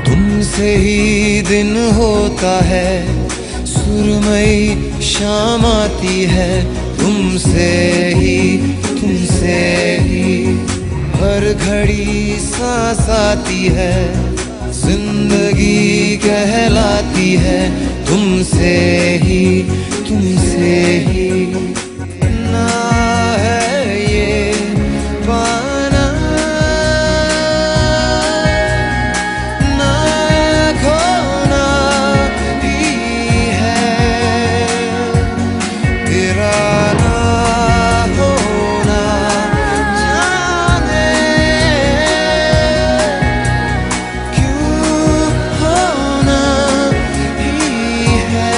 तुमसे ही दिन होता है, सुरमई शाम आती है, तुमसे ही हर घड़ी सांस आती है, जिंदगी कहलाती है, तुमसे ही ना है ये पाना ना खोना ही है, तेरा ना होना जाने क्यों होना ही है।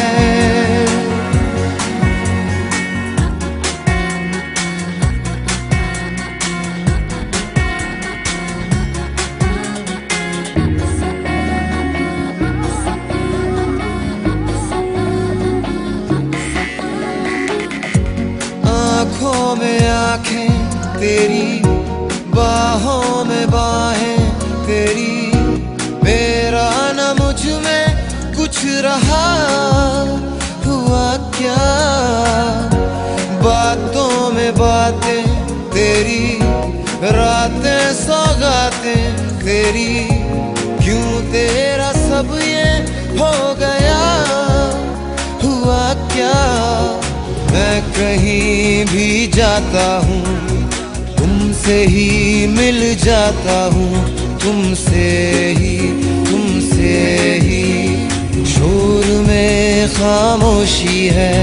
आँखों में आँखें तेरी, बाहों में बाहें तेरी, मेरा न मुझ में कुछ रहा हुआ क्या, बातों में बातें तेरी, रातें सौगातें तेरी, क्यों तेरा सब ये हो गया हुआ क्या। मैं कहीं भी जाता हूँ, तुमसे ही मिल जाता हूँ, तुमसे ही शोर में खामोशी है,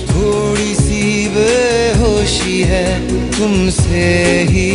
थोड़ी सी बेहोशी है, तुमसे ही